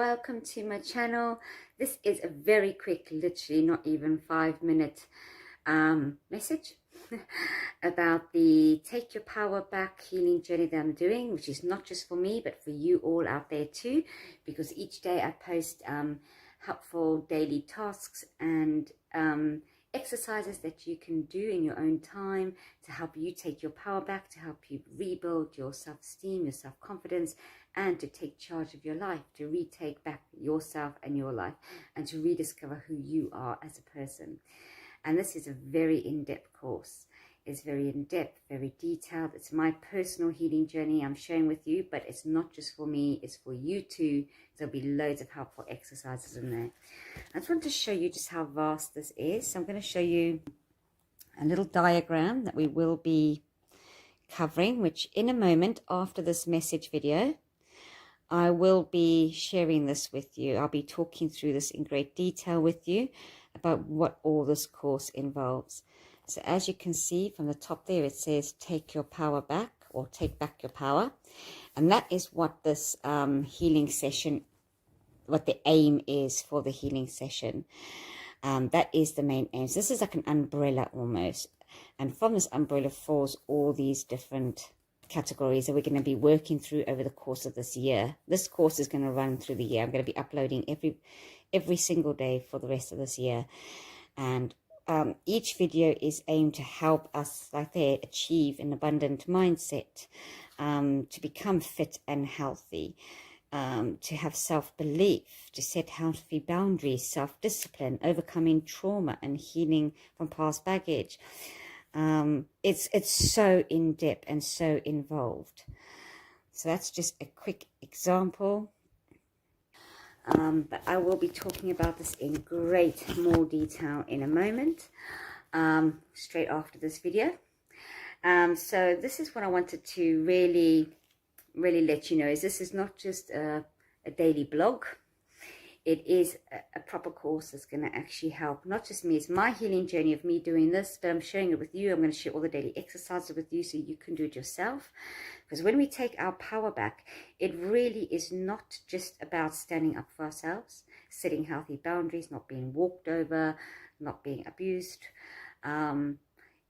welcome to my channel. This is a very quick, literally not even 5-minute message about the Take Your Power Back healing journey that I'm doing, which is not just for me but for you all out there too, because each day I post helpful daily tasks and exercises that you can do in your own time to help you take your power back, to help you rebuild your self-esteem, your self-confidence, and to take charge of your life, to retake back yourself and your life, and to rediscover who you are as a person. And this is a very in-depth course. It's very in-depth, very detailed. It's my personal healing journey I'm sharing with you, but it's not just for me, it's for you too. There'll be loads of helpful exercises in there. I just want to show you just how vast this is. So I'm going to show you a little diagram that we will be covering, which in a moment after this message video, I will be sharing this with you. I'll be talking through this in great detail with you about what all this course involves. So as you can see from the top there, it says take your power back, or take back your power. And that is what this healing session, what the aim is for the healing session. That is the main aim. So this is like an umbrella almost. And from this umbrella falls all these different categories that we're going to be working through over the course of this year. This course is going to run through the year. I'm going to be uploading every single day for the rest of this year. And each video is aimed to help us, like they achieve an abundant mindset, to become fit and healthy, to have self-belief, to set healthy boundaries, self-discipline, overcoming trauma and healing from past baggage. It's so in-depth and so involved. So that's just a quick example. But I will be talking about this in great more detail in a moment, straight after this video. So this is what I wanted to really let you know, is this is not just a daily blog. It is a proper course that's going to actually help, not just me, it's my healing journey of me doing this, but I'm sharing it with you. I'm going to share all the daily exercises with you so you can do it yourself. Because when we take our power back, it really is not just about standing up for ourselves, setting healthy boundaries, not being walked over, not being abused.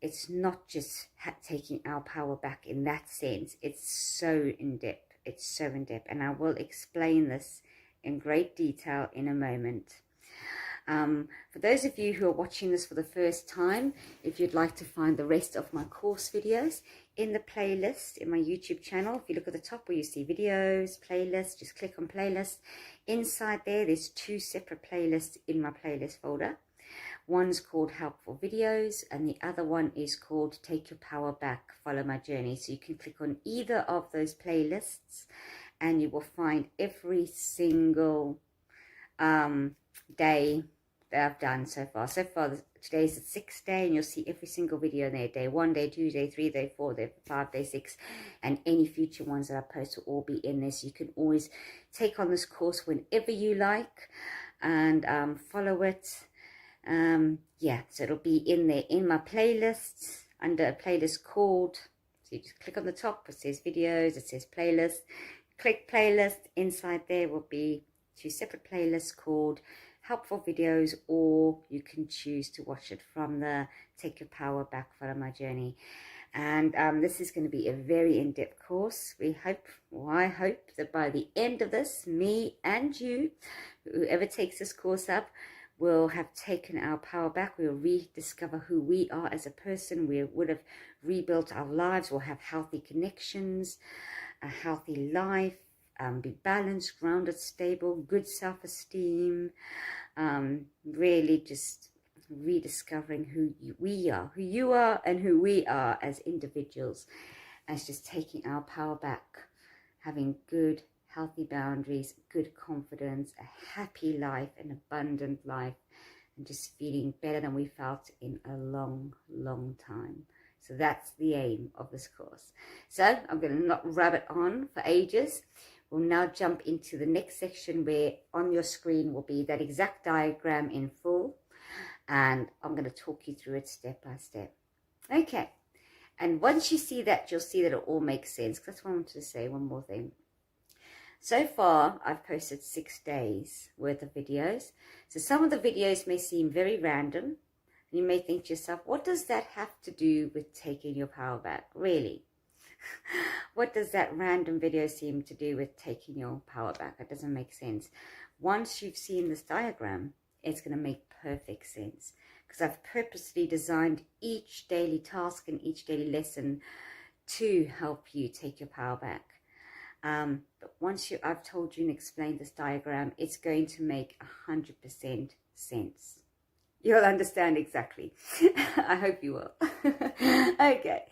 It's not just taking our power back in that sense. It's so in-depth. It's so in-depth. And I will explain this in great detail in a moment. For those of you who are watching this for the first time, if you'd like to find the rest of my course videos in the playlist in my YouTube channel, if you look at the top where you see videos, playlist, just click on playlist. Inside there, there's 2 separate playlists in my playlist folder. One's called Helpful Videos and the other one is called Take Your Power Back, Follow My Journey. So you can click on either of those playlists and you will find every single day that I've done so far. So far, today's the 6th day, and you'll see every single video there. Day 1, day 2, day 3, day 4, day 5, day 6, and any future ones that I post will all be in this. You can always take on this course whenever you like and follow it. Yeah, so it'll be in there in my playlists under a playlist called, so you just click on the top, it says videos, it says playlist. Click playlist. Inside there will be 2 separate playlists called Helpful Videos, or you can choose to watch it from the Take Your Power Back, Follow My Journey. And this is going to be a very in-depth course. We hope, or I hope, that by the end of this, me and you, whoever takes this course up, will have taken our power back. We'll rediscover who we are as a person. We would have rebuilt our lives. We'll have healthy connections, a healthy life, be balanced, grounded, stable, good self-esteem, really just rediscovering who we are, who you are and who we are as individuals, as just taking our power back, having good, healthy boundaries, good confidence, a happy life, an abundant life, and just feeling better than we felt in a long, long time. So that's the aim of this course. So I'm going to not rabbit on for ages. We'll now jump into the next section where on your screen will be that exact diagram in full. And I'm going to talk you through it step by step. Okay. And once you see that, you'll see that it all makes sense. That's what I wanted to say. One more thing. So far, I've posted 6 days worth of videos. So some of the videos may seem very random. You may think to yourself, what does that have to do with taking your power back? Really? What does that random video seem to do with taking your power back? It doesn't make sense. Once you've seen this diagram, it's going to make perfect sense, because I've purposely designed each daily task and each daily lesson to help you take your power back. But once I've told you and explained this diagram, it's going to make 100% sense. You'll understand exactly. I hope you will. Okay.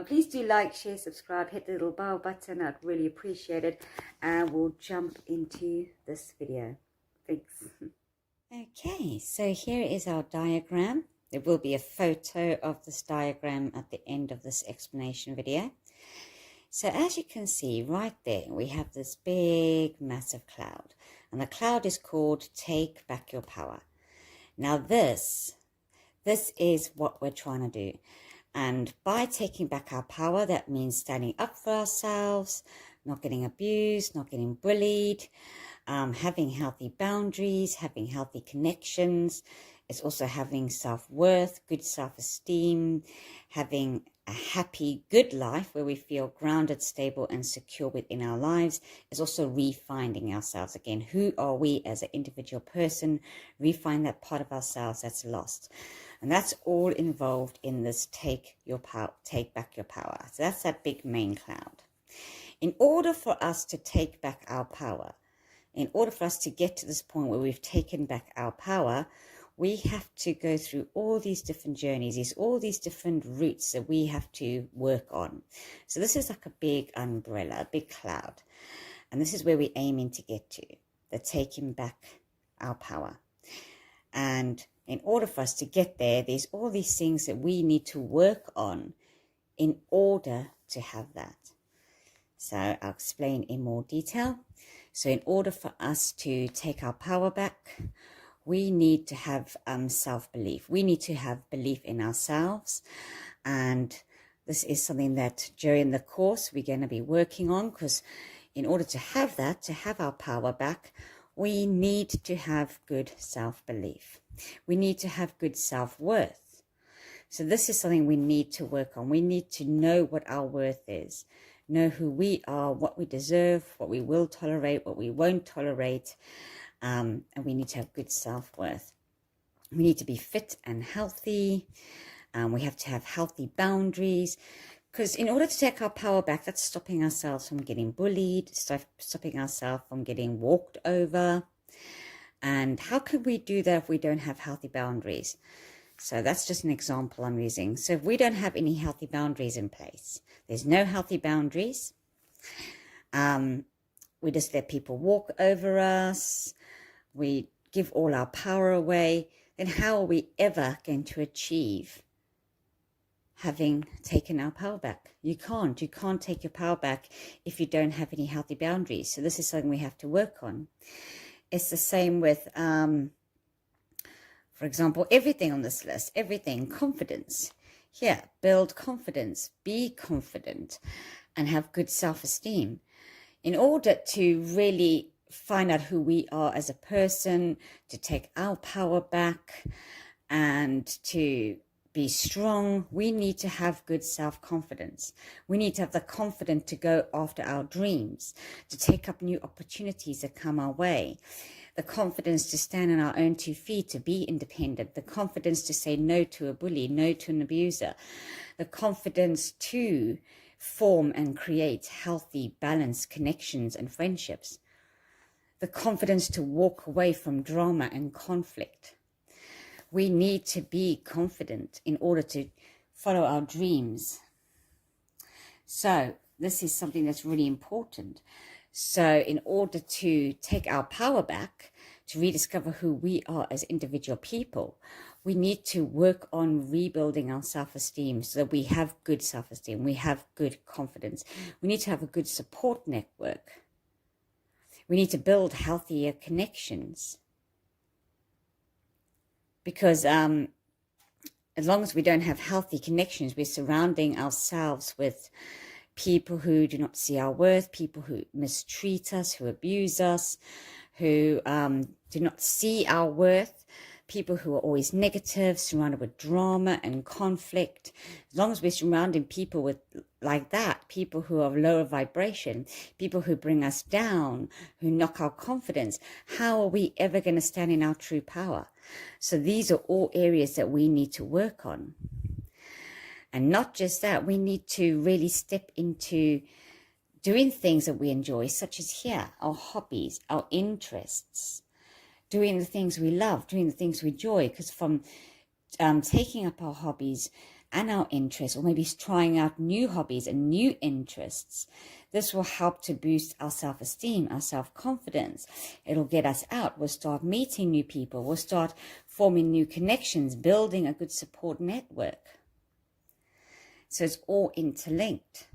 Please do like, share, subscribe, hit the little bell button. I'd really appreciate it. And we'll jump into this video. Thanks. Okay, so here is our diagram. There will be a photo of this diagram at the end of this explanation video. So as you can see right there, we have this big, massive cloud. And the cloud is called Take Back Your Power. Now this is what we're trying to do. And by taking back our power, that means standing up for ourselves, not getting abused, not getting bullied, having healthy boundaries, having healthy connections. It's also having self-worth, good self-esteem, having a happy, good life where we feel grounded, stable, and secure within our lives. It's also refinding ourselves again. Who are we as an individual person? Refine that part of ourselves that's lost. And that's all involved in this take back your power. So that's that big main cloud. In order for us to take back our power, in order for us to get to this point where we've taken back our power, we have to go through all these different journeys, all these different routes that we have to work on. So this is like a big umbrella, a big cloud. And this is where we're aiming to get to, the taking back our power. And in order for us to get there, there's all these things that we need to work on in order to have that. So I'll explain in more detail. So in order for us to take our power back, we need to have self-belief. We need to have belief in ourselves. And this is something that during the course we're going to be working on, because in order to have that, to have our power back, we need to have good self-belief. We need to have good self-worth. So this is something we need to work on. We need to know what our worth is, know who we are, what we deserve, what we will tolerate, what we won't tolerate. And we need to have good self-worth. We need to be fit and healthy. We have to have healthy boundaries, because in order to take our power back, that's stopping ourselves from getting bullied, stopping ourselves from getting walked over. And how can we do that if we don't have healthy boundaries? So that's just an example I'm using. So if we don't have any healthy boundaries in place, there's no healthy boundaries, we just let people walk over us, we give all our power away, then how are we ever going to achieve having taken our power back? You can't take your power back if you don't have any healthy boundaries. So this is something we have to work on. It's the same with, for example, everything on this list, everything, confidence. Here, build confidence, be confident, and have good self-esteem. In order to really find out who we are as a person, to take our power back, and to be strong, we need to have good self-confidence. We need to have the confidence to go after our dreams, to take up new opportunities that come our way, the confidence to stand on our own 2 feet, to be independent, the confidence to say no to a bully, no to an abuser, the confidence to form and create healthy, balanced connections and friendships, the confidence to walk away from drama and conflict. We need to be confident in order to follow our dreams. So this is something that's really important. So in order to take our power back, to rediscover who we are as individual people, we need to work on rebuilding our self-esteem so that we have good self-esteem, we have good confidence. We need to have a good support network. We need to build healthier connections. Because as long as we don't have healthy connections, we're surrounding ourselves with people who do not see our worth, people who mistreat us, who abuse us, who do not see our worth, people who are always negative, surrounded with drama and conflict. As long as we're surrounding people with like that, people who are lower vibration, people who bring us down, who knock our confidence, how are we ever going to stand in our true power? So these are all areas that we need to work on. And not just that, we need to really step into doing things that we enjoy, such as here, our hobbies, our interests, doing the things we love, doing the things we enjoy, because from taking up our hobbies and our interests, or maybe trying out new hobbies and new interests, this will help to boost our self-esteem, our self-confidence. It'll get us out. We'll start meeting new people. We'll start forming new connections, building a good support network. So it's all interlinked.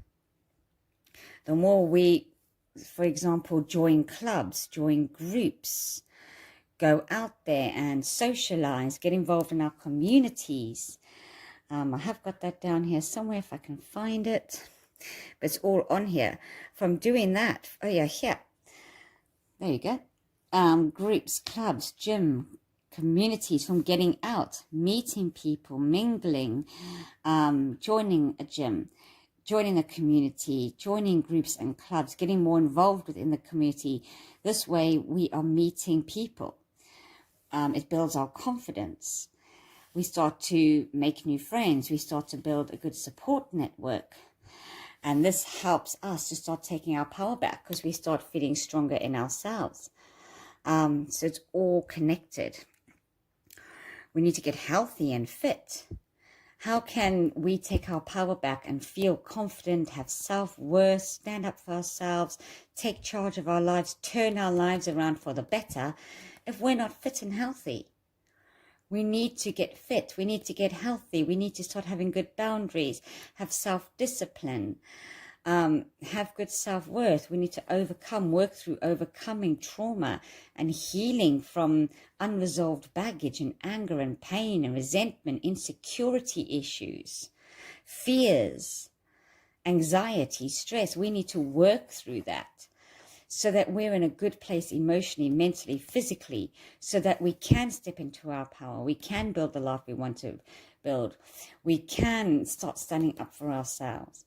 The more we, for example, join clubs, join groups, go out there and socialize, get involved in our communities. I have got that down here somewhere if I can find it, but it's all on here. From doing that, oh yeah, here, there you go. Groups, clubs, gym, communities, from getting out, meeting people, mingling, joining a gym, joining a community, joining groups and clubs, getting more involved within the community. This way we are meeting people. It builds our confidence. We start to make new friends. We start to build a good support network. And this helps us to start taking our power back, because we start feeling stronger in ourselves. So it's all connected. We need to get healthy and fit. How can we take our power back and feel confident, have self-worth, stand up for ourselves, take charge of our lives, turn our lives around for the better, if we're not fit and healthy? We need to get fit. We need to get healthy. We need to start having good boundaries, have self-discipline, have good self-worth. We need to work through overcoming trauma and healing from unresolved baggage and anger and pain and resentment, insecurity issues, fears, anxiety, stress. We need to work through that so that we're in a good place emotionally, mentally, physically, so that we can step into our power. We can build the life we want to build. We can start standing up for ourselves.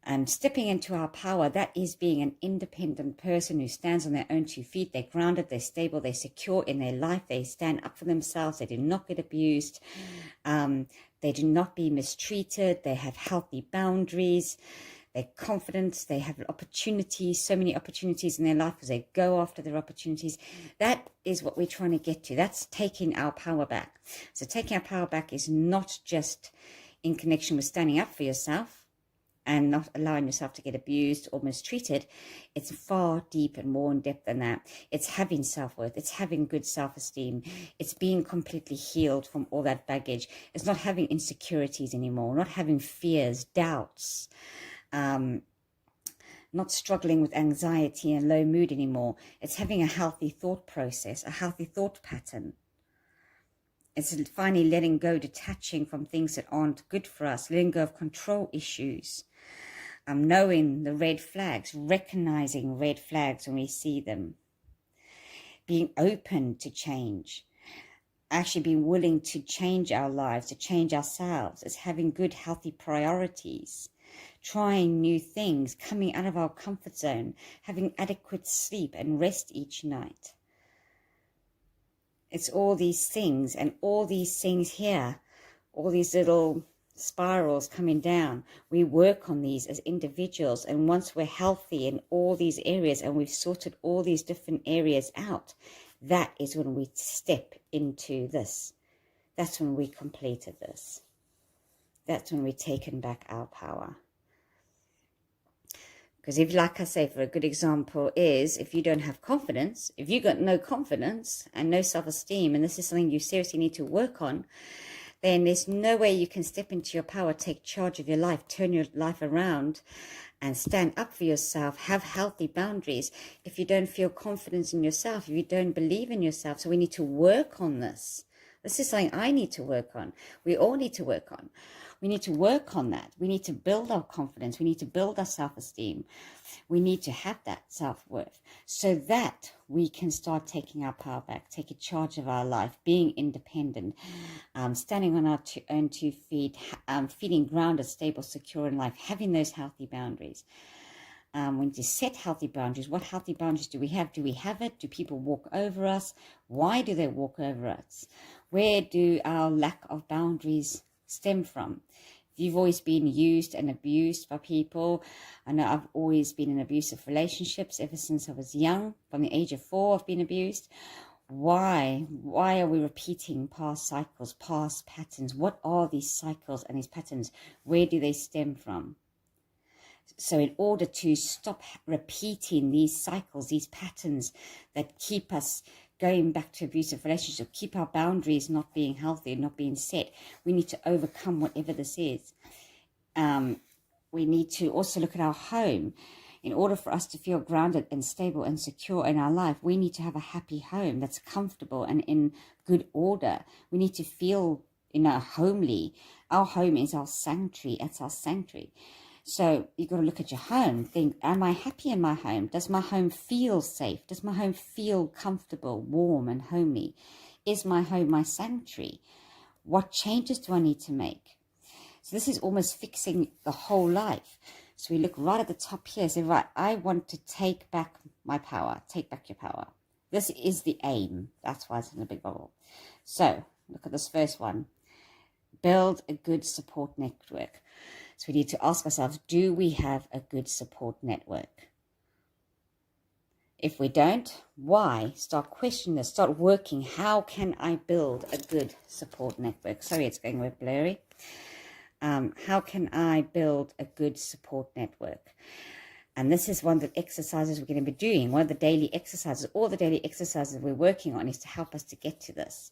And stepping into our power, that is being an independent person who stands on their own 2 feet. They're grounded, they're stable, they're secure in their life. They stand up for themselves. They do not get abused. They do not be mistreated. They have healthy boundaries. They're confident. They have opportunities, so many opportunities in their life as they go after their opportunities. That is what we're trying to get to. That's taking our power back. So taking our power back is not just in connection with standing up for yourself and not allowing yourself to get abused or mistreated. It's far deeper and more in depth than that. It's having self-worth. It's having good self-esteem. It's being completely healed from all that baggage. It's not having insecurities anymore, not having fears, doubts, not struggling with anxiety and low mood anymore. It's having a healthy thought process, a healthy thought pattern. It's finally letting go, detaching from things that aren't good for us, letting go of control issues, knowing the red flags, recognizing red flags when we see them, being open to change, actually being willing to change our lives, to change ourselves. It's having good, healthy priorities, trying new things, coming out of our comfort zone, having adequate sleep and rest each night. It's all these things, and all these things here, all these little spirals coming down. We work on these as individuals, and once we're healthy in all these areas and we've sorted all these different areas out, that is when we step into this. That's when we completed this. That's when we've taken back our power. Because if, like I say, for a good example is, if you don't have confidence, if you've got no confidence and no self-esteem, and this is something you seriously need to work on, then there's no way you can step into your power, take charge of your life, turn your life around and stand up for yourself, have healthy boundaries if you don't feel confidence in yourself, if you don't believe in yourself. So we need to work on this. This is something I need to work on. We all need to work on. We need to work on that. We need to build our confidence. We need to build our self-esteem. We need to have that self-worth so that we can start taking our power back, taking charge of our life, being independent, standing on our own 2 feet, feeling grounded, stable, secure in life, having those healthy boundaries. We need to set healthy boundaries. What healthy boundaries do we have? Do we have it? Do people walk over us? Why do they walk over us? Where do our lack of boundaries stem from? If you've always been used and abused by people, I know I've always been in abusive relationships ever since I was young. From the age of 4, I've been abused. Why are we repeating past cycles, past patterns? What are these cycles and these patterns? Where do they stem from? So in order to stop repeating these cycles, these patterns that keep us going back to abusive relationships, keep our boundaries not being healthy, not being set, we need to overcome whatever this is. We need to also look at our home. In order for us to feel grounded and stable and secure in our life, we need to have a happy home that's comfortable and in good order. We need to feel, homely. Our home is our sanctuary. It's our sanctuary. So you've got to look at your home. Think, am I happy in my home? Does my home feel safe? Does my home feel comfortable, warm and homely? Is my home my sanctuary? What changes do I need to make? So this is almost fixing the whole life. So we look right at the top here. Say, right, I want to take back my power. Take back your power. This is the aim. That's why it's in a big bubble. So look at this first one. Build a good support network. So we need to ask ourselves, do we have a good support network? If we don't, why? Start questioning this. Start working. How can I build a good support network? Sorry, it's going a bit blurry. How can I build a good support network? And this is one of the exercises we're going to be doing. One of the daily exercises, all the daily exercises we're working on is to help us to get to this.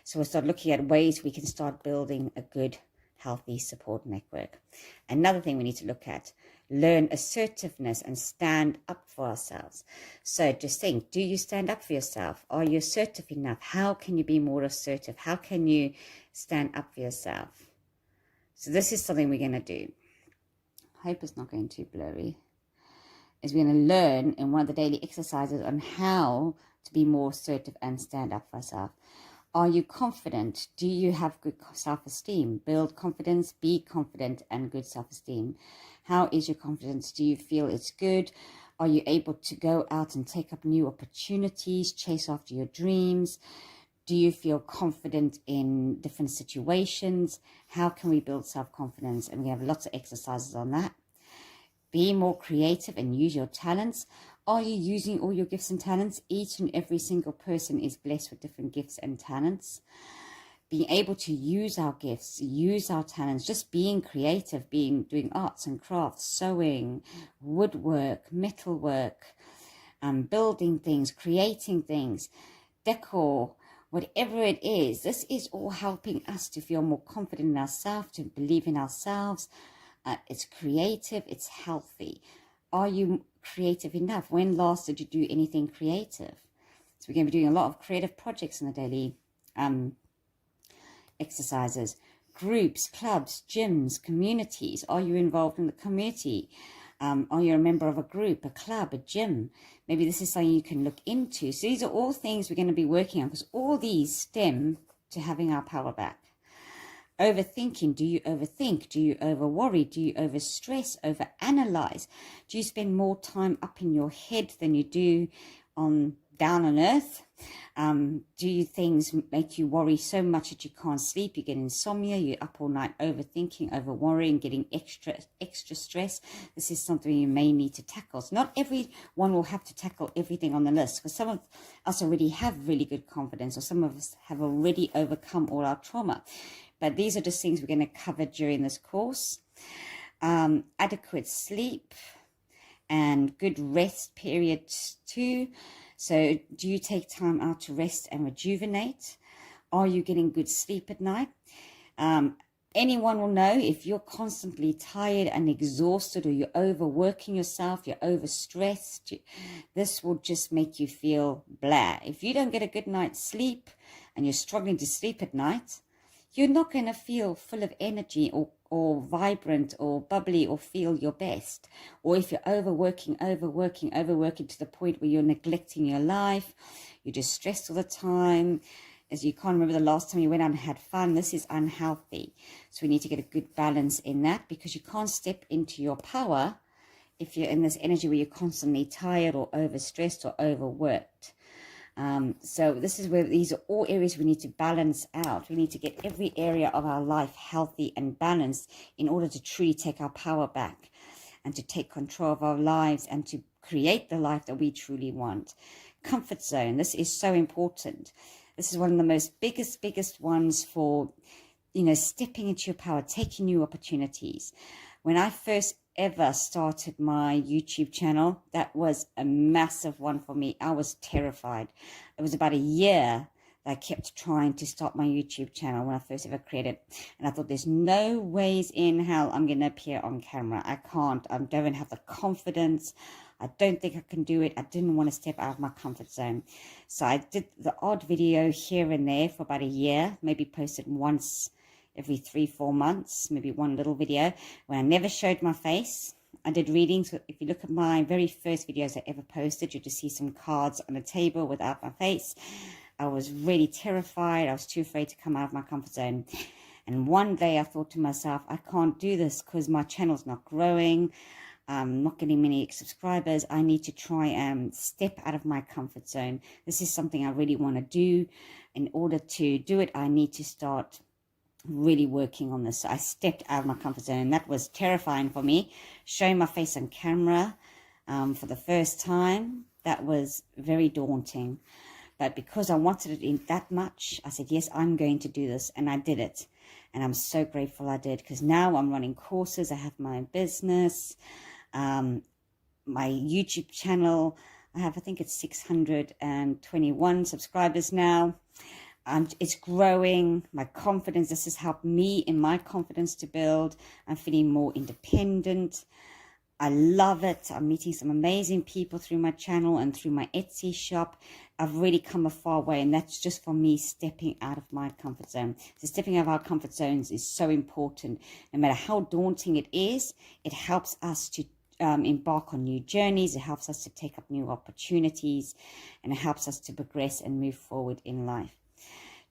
So we'll start looking at ways we can start building a good, healthy support network. Another thing we need to look at, learn assertiveness and stand up for ourselves. So just think, do you stand up for yourself? Are you assertive enough? How can you be more assertive? How can you stand up for yourself? So this is something we're going to do. I hope it's not going too blurry. Is we're going to learn in one of the daily exercises on how to be more assertive and stand up for ourselves. Are you confident? Do you have good self-esteem? Build confidence, be confident, and good self-esteem. How is your confidence? Do you feel it's good? Are you able to go out and take up new opportunities, chase after your dreams? Do you feel confident in different situations? How can we build self-confidence? And we have lots of exercises on that. Be more creative and use your talents. Are you using all your gifts and talents? Each and every single person is blessed with different gifts and talents. Being able to use our gifts, use our talents, just being creative, doing arts and crafts, sewing, woodwork, metalwork, building things, creating things, decor, whatever it is. This is all helping us to feel more confident in ourselves, to believe in ourselves. It's creative, it's healthy. Are you creative enough? When last did you do anything creative? So we're going to be doing a lot of creative projects in the daily exercises. Groups, clubs, gyms, communities. Are you involved in the community? Are you a member of a group, a club, a gym? Maybe this is something you can look into. So these are all things we're going to be working on, because all these stem to having our power back. Overthinking. Do you overthink? Do you overworry? Do you overstress, overanalyze? Do you spend more time up in your head than you do down on earth? Do things make you worry so much that you can't sleep? You get insomnia, you're up all night overthinking, overworrying, getting extra stress. This is something you may need to tackle. So not everyone will have to tackle everything on the list, because some of us already have really good confidence, or some of us have already overcome all our trauma. But these are just things we're going to cover during this course. Adequate sleep and good rest periods too. So do you take time out to rest and rejuvenate? Are you getting good sleep at night? Anyone will know if you're constantly tired and exhausted, or you're overworking yourself, you're overstressed. This will just make you feel blah. If you don't get a good night's sleep and you're struggling to sleep at night, you're not going to feel full of energy or or vibrant or bubbly or feel your best. Or if you're overworking to the point where you're neglecting your life, you're just stressed all the time, as you can't remember the last time you went out and had fun, this is unhealthy. So we need to get a good balance in that, because you can't step into your power if you're in this energy where you're constantly tired or overstressed or overworked. So this is where these are all areas we need to balance out. We need to get every area of our life healthy and balanced in order to truly take our power back and to take control of our lives and to create the life that we truly want. Comfort zone. This is so important. This is one of the most biggest ones for, stepping into your power, taking new opportunities. When I first ever started my YouTube channel, that was a massive one for me. I was terrified. It was about a year that I kept trying to start my YouTube channel when I first ever created it. And I thought, there's no ways in hell I'm going to appear on camera. I can't. I don't have the confidence. I don't think I can do it. I didn't want to step out of my comfort zone. So I did the odd video here and there for about a year, maybe posted once every 3-4 months, maybe one little video when I never showed my face. I did readings. If you look at my very first videos I ever posted, you'll just see some cards on a table without my face. I was really terrified. I was too afraid to come out of my comfort zone. And one day I thought to myself, I can't do this because my channel's not growing. I'm not getting many subscribers. I need to try and step out of my comfort zone. This is something I really want to do. In order to do it, I need to start really working on this. So I stepped out of my comfort zone, and that was terrifying for me. Showing my face on camera for the first time, that was very daunting. But because I wanted it in that much, I said, yes, I'm going to do this. And I did it. And I'm so grateful I did, because now I'm running courses. I have my own business. My YouTube channel, I think it's 621 subscribers now. It's growing. My confidence, this has helped me in my confidence to build. I'm feeling more independent. I love it. I'm meeting some amazing people through my channel and through my Etsy shop. I've really come a far way, and that's just for me stepping out of my comfort zone. So stepping out of our comfort zones is so important. No matter how daunting it is, it helps us to embark on new journeys. It helps us to take up new opportunities, and it helps us to progress and move forward in life.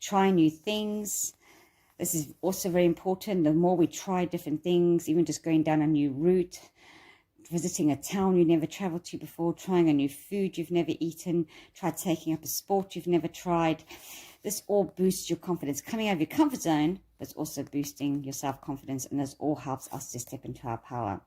Try new things. This is also very important. The more we try different things, even just going down a new route, visiting a town you never traveled to before, trying a new food you've never eaten, try taking up a sport you've never tried. This all boosts your confidence. Coming out of your comfort zone, but it's also boosting your self-confidence, and this all helps us to step into our power.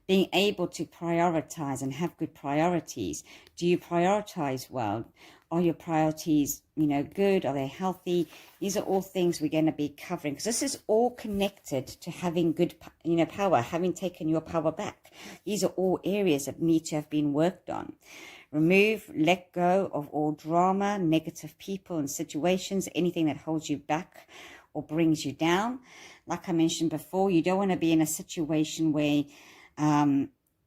Being able to prioritize and have good priorities. Do you prioritize well? Are your priorities, good? Are they healthy? These are all things we're going to be covering, because this is all connected to having good, power, having taken your power back. These are all areas that need to have been worked on. Let go of all drama, negative people and situations, anything that holds you back or brings you down. Like I mentioned before, you don't want to be in a situation where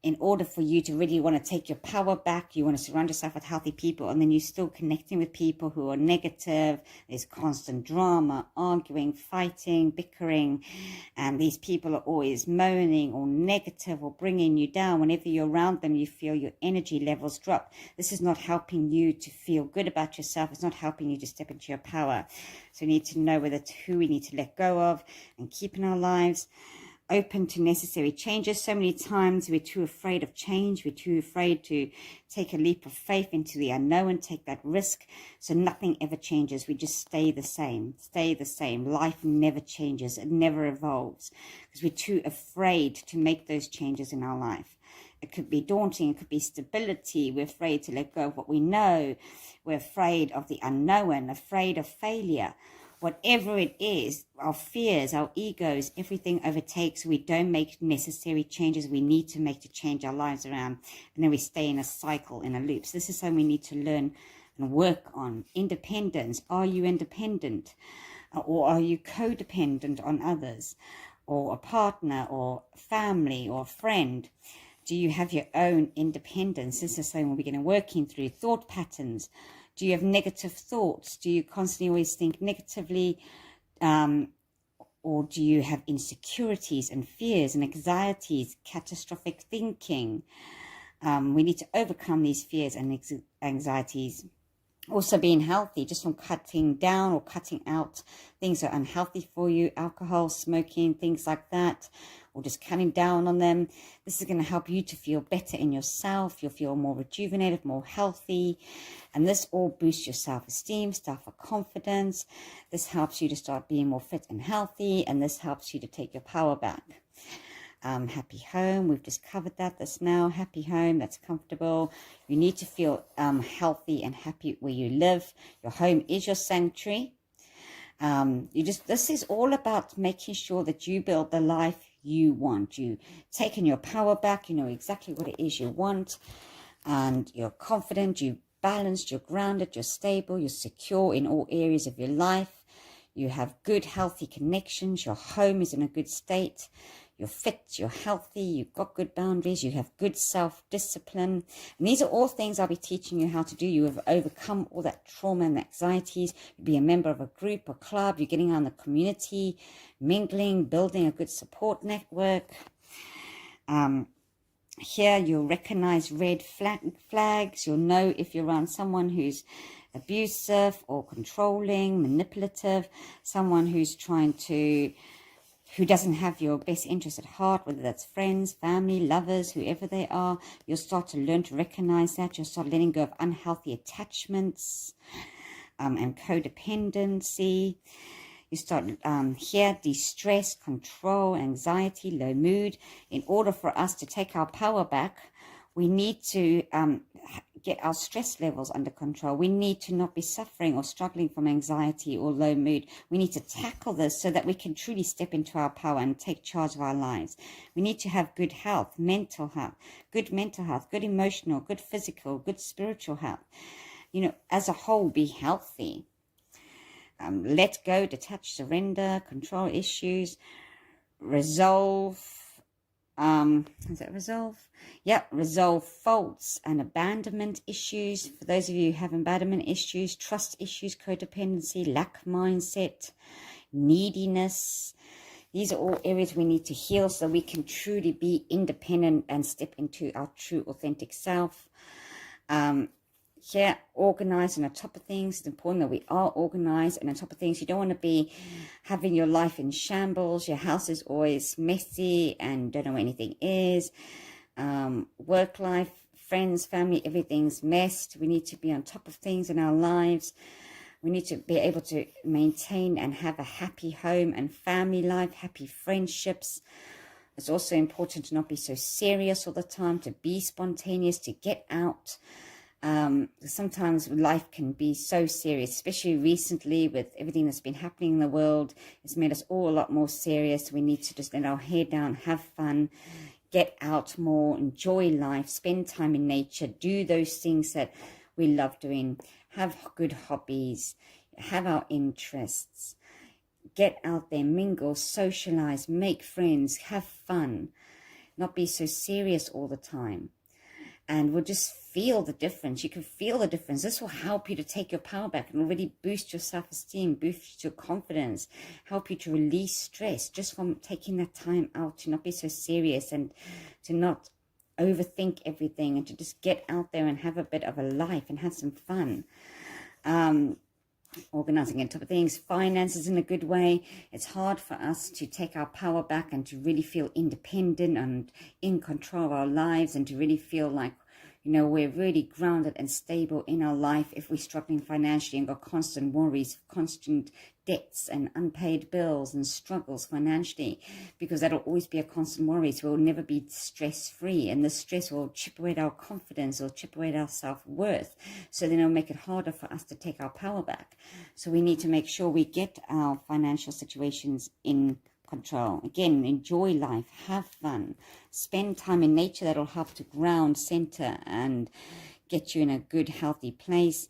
in order for you to really want to take your power back, you want to surround yourself with healthy people, and then you're still connecting with people who are negative. There's constant drama, arguing, fighting, bickering, and these people are always moaning or negative or bringing you down. Whenever you're around them, you feel your energy levels drop. This is not helping you to feel good about yourself. It's not helping you to step into your power. So we need to know whether it's who we need to let go of and keep in our lives. Open to necessary changes. So many times we're too afraid of change. We're too afraid to take a leap of faith into the unknown, take that risk. So nothing ever changes. We just stay the same. Life never changes. It never evolves, because we're too afraid to make those changes in our life. It could be daunting. It could be stability. We're afraid to let go of what we know. We're afraid of the unknown, afraid of failure. Whatever it is, our fears, our egos, everything overtakes. We don't make necessary changes we need to make to change our lives around. And then we stay in a cycle, in a loop. So this is something we need to learn and work on. Independence. Are you independent? Or are you codependent on others? Or a partner, or family, or a friend? Do you have your own independence? This is something we're going to working through. Thought patterns. Do you have negative thoughts? Do you constantly always think negatively? Or do you have insecurities and fears and anxieties, catastrophic thinking? We need to overcome these fears and anxieties. Also being healthy, just from cutting down or cutting out things that are unhealthy for you, alcohol, smoking, things like that, or just cutting down on them. This is going to help you to feel better in yourself. You'll feel more rejuvenated, more healthy. And this all boosts your self-esteem, self-confidence. This helps you to start being more fit and healthy. And this helps you to take your power back. Happy home, we've just covered that. That's now happy home, that's comfortable. You need to feel healthy and happy where you live. Your home is your sanctuary. This is all about making sure that you build the life you want. You taking your power back, you know exactly what it is you want, and you're confident, you're balanced, you're grounded, you're stable, you're secure in all areas of your life. You have good, healthy connections. Your home is in a good state. You're fit, you're healthy, you've got good boundaries, you have good self-discipline. And these are all things I'll be teaching you how to do. You have overcome all that trauma and anxieties. You'll be a member of a group or club. You're getting out in the community, mingling, building a good support network. Here you'll recognize red flags. You'll know if you're around someone who's abusive or controlling, manipulative, someone who's who doesn't have your best interest at heart, whether that's friends, family, lovers, whoever they are. You'll start to learn to recognize that. You'll start letting go of unhealthy attachments and codependency. You start here, de-stress, control, anxiety, low mood. In order for us to take our power back, we need to get our stress levels under control. We need to not be suffering or struggling from anxiety or low mood. We need to tackle this so that we can truly step into our power and take charge of our lives. We need to have good health, good mental health, good emotional, good physical, good spiritual health. You know, as a whole, be healthy. Let go, detach, surrender, control issues, resolve. Is it resolve? Yep, resolve faults and abandonment issues. For those of you who have abandonment issues, trust issues, codependency, lack mindset, neediness. These are all areas we need to heal so we can truly be independent and step into our true, authentic self. Here, organized and on top of things. It's important that we are organized and on top of things. You don't want to be having your life in shambles. Your house is always messy and don't know where anything is. Work life, friends, family, everything's messed. We need to be on top of things in our lives. We need to be able to maintain and have a happy home and family life, happy friendships. It's also important to not be so serious all the time, to be spontaneous, to get out. Sometimes life can be so serious, especially recently with everything that's been happening in the world. It's made us all a lot more serious. We need to just let our hair down, have fun, get out more, enjoy life, spend time in nature, do those things that we love doing, have good hobbies, have our interests, get out there, mingle, socialize, make friends, have fun, not be so serious all the time. And we'll just feel the difference. You can feel the difference. This will help you to take your power back and really boost your self-esteem, boost your confidence, help you to release stress just from taking that time out to not be so serious and to not overthink everything and to just get out there and have a bit of a life and have some fun. Organizing on top of things, finances in a good way. It's hard for us to take our power back and to really feel independent and in control of our lives and to really feel like, you know, we're really grounded and stable in our life if we're struggling financially and got constant worries, constant debts and unpaid bills and struggles financially, because that'll always be a constant worry. So we'll never be stress-free, and the stress will chip away at our confidence or chip away at our self-worth. So then it'll make it harder for us to take our power back. So we need to make sure we get our financial situations in control. Again, enjoy life, have fun, spend time in nature. That'll help to ground, center, and get you in a good, healthy place.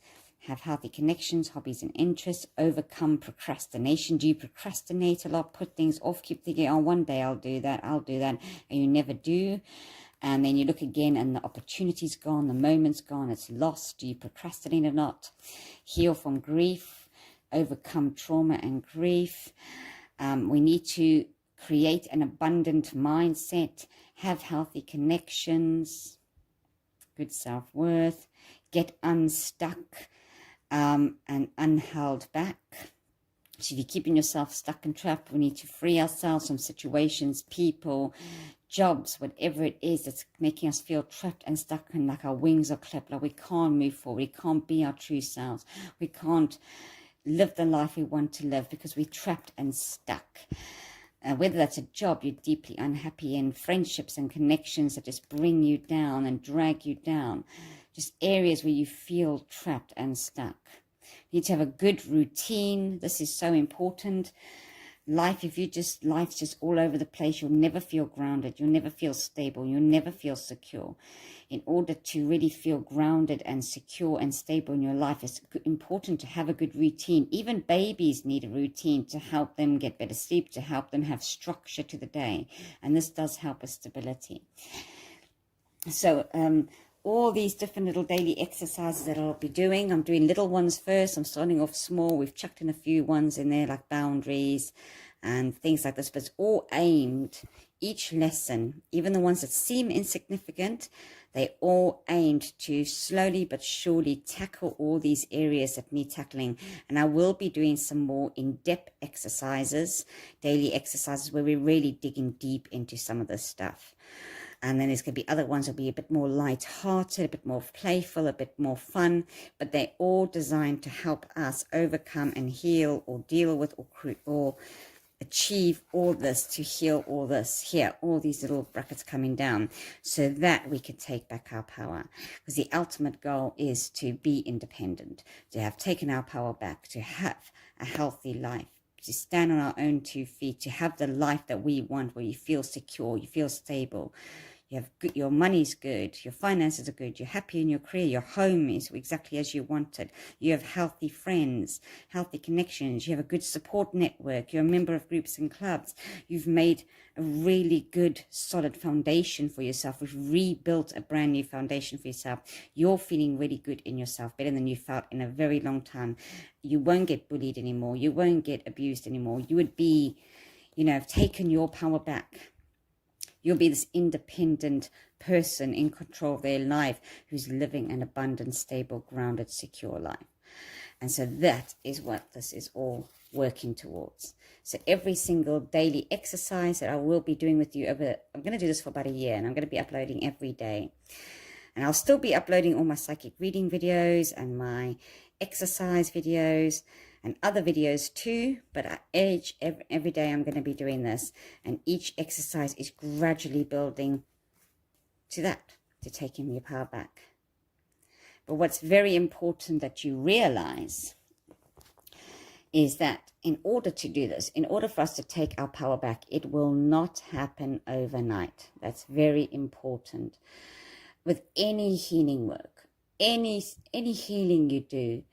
Have healthy connections, hobbies, and interests. Overcome procrastination. Do you procrastinate a lot? Put things off, keep thinking, oh, one day I'll do that, and you never do. And then you look again and the opportunity's gone, the moment's gone, it's lost. Do you procrastinate or not? Heal from grief. Overcome trauma and grief. We need to create an abundant mindset, have healthy connections, good self-worth, get unstuck and unheld back. So if you're keeping yourself stuck and trapped, we need to free ourselves from situations, people, jobs, whatever it is that's making us feel trapped and stuck and like our wings are clipped, like we can't move forward, we can't be our true selves, we can't live the life we want to live because we're trapped and stuck. Whether that's a job you're deeply unhappy in, friendships and connections that just bring you down and drag you down, just areas where you feel trapped and stuck. You need to have a good routine. This is so important. Life's just all over the place, you'll never feel grounded, you'll never feel stable, you'll never feel secure. In order to really feel grounded and secure and stable in your life, it's important to have a good routine. Even babies need a routine to help them get better sleep, to help them have structure to the day. And this does help with stability. So all these different little daily exercises that I'll be doing, I'm doing little ones first. I'm starting off small. We've chucked in a few ones in there like boundaries and things like this, but it's all aimed, each lesson, even the ones that seem insignificant, they all aimed to slowly but surely tackle all these areas that need tackling. And I will be doing some more in-depth exercises, daily exercises, where we're really digging deep into some of this stuff. And then there's going to be other ones that will be a bit more light-hearted, a bit more playful, a bit more fun. But they're all designed to help us overcome and heal or deal with or achieve all this, to heal all this. Here, all these little brackets coming down so that we can take back our power. Because the ultimate goal is to be independent, to have taken our power back, to have a healthy life, to stand on our own 2 feet, to have the life that we want, where you feel secure, you feel stable, you have good, your money's good, your finances are good, you're happy in your career, your home is exactly as you wanted, you have healthy friends, healthy connections, you have a good support network, you're a member of groups and clubs, you've made a really good solid foundation for yourself, we've rebuilt a brand new foundation for yourself, you're feeling really good in yourself, better than you felt in a very long time. You won't get bullied anymore, you won't get abused anymore, you would be, have taken your power back. You'll be this independent person in control of their life who's living an abundant, stable, grounded, secure life. And so that is what this is all working towards. So every single daily exercise that I will be doing with you I'm going to do this for about a year, and I'm going to be uploading every day. And I'll still be uploading all my psychic reading videos and my exercise videos and other videos too, but every day I'm going to be doing this, and each exercise is gradually building to that, to taking your power back. But what's very important that you realize is that in order to do this, in order for us to take our power back, it will not happen overnight. That's very important. With any healing work, any healing you do,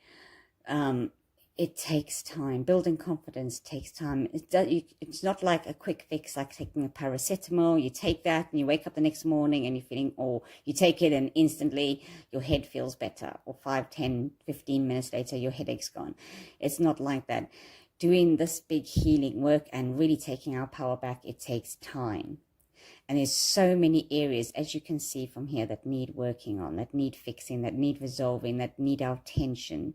it takes time. Building confidence takes time. It's not like a quick fix, like taking a paracetamol. You take that and you wake up the next morning and you're feeling, or you take it and instantly your head feels better, or 5, 10, 15 minutes later your headache's gone. It's not like that. Doing this big healing work and really taking our power back, it takes time. And there's so many areas, as you can see from here, that need working on, that need fixing, that need resolving, that need our attention.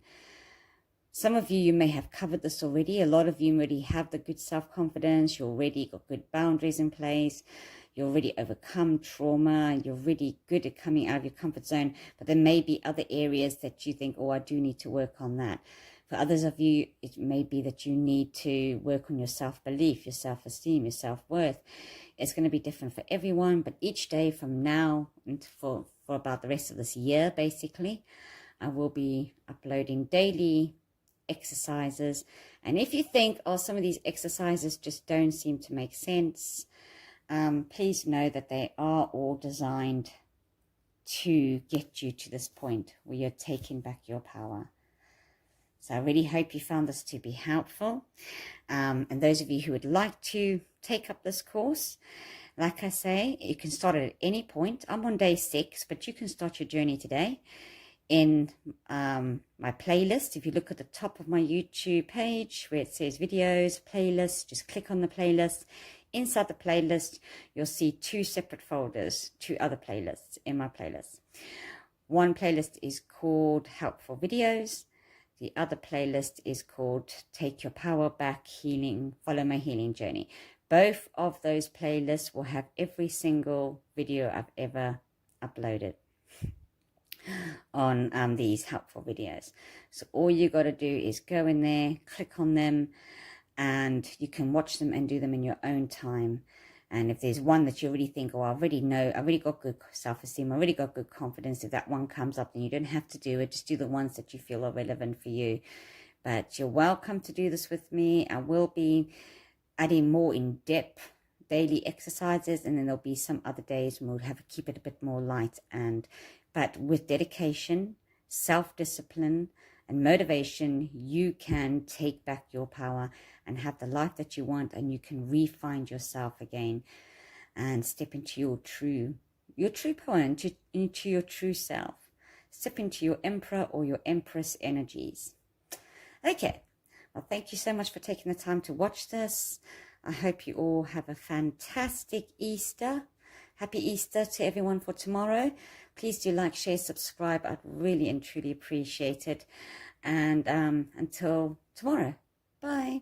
Some of you may have covered this already. A lot of you already have the good self-confidence. You already got good boundaries in place. You already overcome trauma. And you're really good at coming out of your comfort zone. But there may be other areas that you think, oh, I do need to work on that. For others of you, it may be that you need to work on your self-belief, your self-esteem, your self-worth. It's going to be different for everyone. But each day from now and for about the rest of this year, basically, I will be uploading daily exercises. And if you think, oh, some of these exercises just don't seem to make sense, please know that they are all designed to get you to this point where you're taking back your power. So I really hope you found this to be helpful. And those of you who would like to take up this course, like I say, you can start it at any point. I'm on day 6, but you can start your journey today. in my playlist. If you look at the top of my YouTube page where it says videos, playlist, just click on the playlist. Inside the playlist, you'll see two separate folders, two other playlists in my playlist. One playlist is called Helpful Videos. The other playlist is called Take Your Power Back, Healing, Follow My Healing Journey. Both of those playlists will have every single video I've ever uploaded on these helpful videos. So all you got to do is go in there, click on them, and you can watch them and do them in your own time. And if there's one that you really think, oh, I already know, I really got good self-esteem, I really got good confidence, if that one comes up, then you don't have to do it. Just do the ones that you feel are relevant for you. But you're welcome to do this with me. I will be adding more in-depth daily exercises, and then there'll be some other days when we'll have to keep it a bit more light. But with dedication, self-discipline, and motivation, you can take back your power and have the life that you want, and you can re-find yourself again and step into your true power, into your true self. Step into your emperor or your empress energies. Okay, well, thank you so much for taking the time to watch this. I hope you all have a fantastic Easter. Happy Easter to everyone for tomorrow. Please do like, share, subscribe. I'd really and truly appreciate it. And until tomorrow, bye.